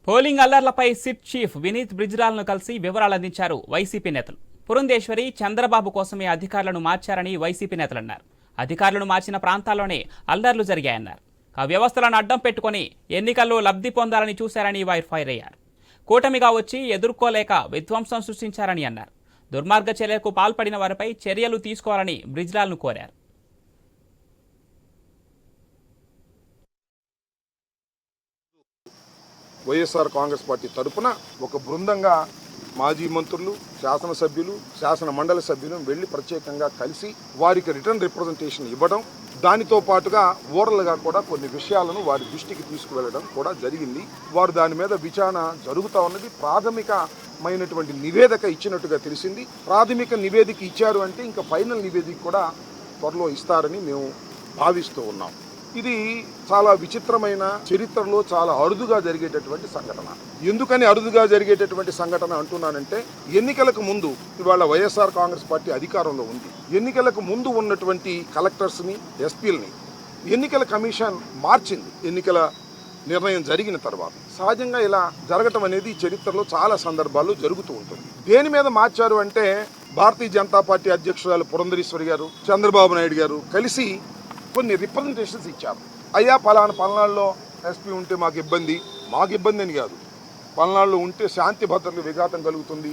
Polling అల్లర్లపై SIT chief Vineet బ్రిజ్లాల్ను కలిసి వివరాలు అందించారు వైసీపీ నేతలు. పురంధేశ్వరి చంద్రబాబు కోసమే అధికారులను మార్చారని వైసీపీ నేతలు అన్నారు. అధికారులను మార్చిన ప్రాంతాల్లోనే అల్లర్లు జరిగాయన్నారు. ఆ వ్యవస్థలను అడ్డం పెట్టుకుని ఎన్నికల్లో లబ్ధి పొందాలని చూశారని వారు ఫైర్ అయ్యారు. కూటమిగా వచ్చి ఎదుర్కోలేక విధ్వంసం సృష్టించారని అన్నారు. దుర్మార్గ చర్యలకు పాల్పడిన వారిపై చర్యలు తీసుకోవాలని బ్రిజ్లాల్ను కోరారు. వైఎస్ఆర్ కాంగ్రెస్ పార్టీ తరఫున ఒక బృందంగా మాజీ మంత్రులు, శాసనసభ్యులు, శాసన మండలి సభ్యులు వెళ్లి ప్రత్యేకంగా కలిసి వారికి రిటర్న్ రిప్రజెంటేషన్ ఇవ్వడం, దానితో పాటుగా ఓరల్గా కూడా కొన్ని విషయాలను వారి దృష్టికి తీసుకువెళ్ళడం కూడా జరిగింది. వారు దాని మీద విచారణ జరుగుతూ ఉన్నది. ప్రాథమికమైనటువంటి నివేదిక ఇచ్చినట్టుగా తెలిసింది. ప్రాథమిక నివేదిక ఇచ్చారు అంటే ఇంకా ఫైనల్ నివేదిక కూడా త్వరలో ఇస్తారని మేము భావిస్తూ ఉన్నాం. ఇది చాలా విచిత్రమైన, చరిత్రలో చాలా అరుదుగా జరిగేటటువంటి సంఘటన. ఎందుకని అరుదుగా జరిగేటటువంటి సంఘటన అంటున్నానంటే, ఎన్నికలకు ముందు ఇవాళ వైఎస్ఆర్ కాంగ్రెస్ పార్టీ అధికారంలో ఉంది. ఎన్నికలకు ముందు ఉన్నటువంటి కలెక్టర్స్ని, ఎస్పీలని ఎన్నికల కమిషన్ మార్చింది. ఎన్నికల నిర్ణయం జరిగిన తర్వాత సహజంగా ఇలా జరగటం అనేది చరిత్రలో చాలా సందర్భాల్లో జరుగుతూ ఉంటుంది. దేని మీద మార్చారు అంటే, భారతీయ జనతా పార్టీ అధ్యక్షురాలు పురంధేశ్వరి గారు, చంద్రబాబు నాయుడు గారు కలిసి కొన్ని రిప్రజెంటేషన్స్ ఇచ్చారు. అయ్యా పలానాలో ఎస్పీ ఉంటే మాకు ఇబ్బంది అని కాదు, పల్నాడులో ఉంటే శాంతి భద్రతలు విఘాతం కలుగుతుంది,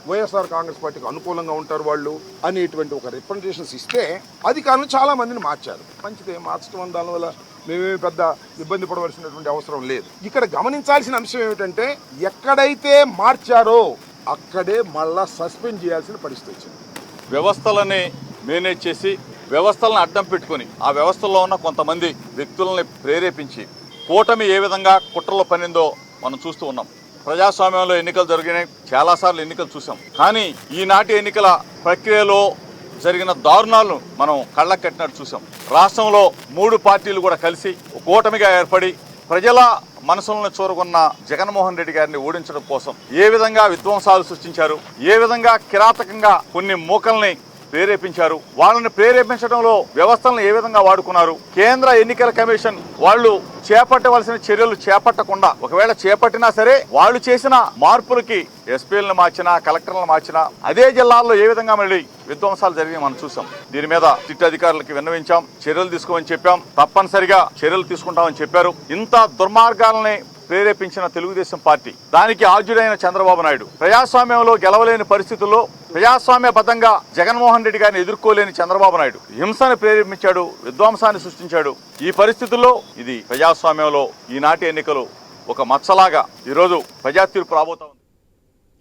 వైఎస్ఆర్ కాంగ్రెస్ పార్టీకి అనుకూలంగా ఉంటారు వాళ్ళు అనేటువంటి ఒక రిప్రజెంటేషన్స్ ఇస్తే అధికారులు చాలా మందిని మార్చారు. మంచిదే, మార్చడం దానివల్ల మేమేమి పెద్ద ఇబ్బంది పడవలసినటువంటి అవసరం లేదు. ఇక్కడ గమనించాల్సిన అంశం ఏమిటంటే, ఎక్కడైతే మార్చారో అక్కడే మళ్ళా సస్పెండ్ చేయాల్సిన పరిస్థితి వచ్చింది. వ్యవస్థలని మేనేజ్ చేసి వ్యవస్థలను అడ్డం పెట్టుకుని ఆ వ్యవస్థల్లో ఉన్న కొంతమంది వ్యక్తులని ప్రేరేపించి కూటమి ఏ విధంగా కుట్రలో పనిందో మనం చూస్తూ ఉన్నాం. ప్రజాస్వామ్యంలో ఎన్నికలు జరిగినాయి, చాలాసార్లు ఎన్నికలు చూసాం. కానీ ఈనాటి ఎన్నికల ప్రక్రియలో జరిగిన దారుణాలను మనం కళ్ళకు కట్టినట్టు చూసాం. రాష్ట్రంలో 3 పార్టీలు కూడా కలిసి కూటమిగా ఏర్పడి ప్రజల మనసులను చూరుకున్న జగన్మోహన్ రెడ్డి గారిని ఓడించడం కోసం ఏ విధంగా విధ్వంసాలు సృష్టించారు, ఏ విధంగా కిరాతకంగా కొన్ని మూకల్ని ప్రేరేపించారు, వాళ్ళని ప్రేరేపించడంలో వ్యవస్థలను ఏ విధంగా వాడుకున్నారు. కేంద్ర ఎన్నికల కమిషన్ వాళ్ళు చేపట్టవలసిన చర్యలు చేపట్టకుండా, ఒకవేళ చేపట్టినా సరే వాళ్ళు చేసిన మార్పులకి ఎస్పీలను మార్చినా, కలెక్టర్లను మార్చినా అదే జిల్లాల్లో ఏ విధంగా మళ్ళీ విధ్వంసాలు జరిగి మనం చూసాం. దీని మీద సిట్ అధికారులకి విన్నవించాం, చర్యలు తీసుకోమని చెప్పాం, తప్పనిసరిగా చర్యలు తీసుకుంటామని చెప్పారు. ఇంత దుర్మార్గాలని ప్రేరేపించిన తెలుగుదేశం పార్టీ, దానికి ఆద్యుడైన చంద్రబాబు నాయుడు, ప్రజాస్వామ్యంలో గెలవలేని పరిస్థితుల్లో ప్రజాస్వామ్యబద్ధంగా జగన్మోహన్ రెడ్డి గారిని ఎదుర్కోలేని చంద్రబాబు నాయుడు హింసను ప్రేరేపించాడు, విధ్వంసాన్ని సృష్టించాడు. ఈ పరిస్థితుల్లో ఇది ప్రజాస్వామ్యంలో ఈనాటి ఎన్నికలు ఒక మచ్చలాగా ఈరోజు ప్రజా తీర్పు రాబోతా ఉంది.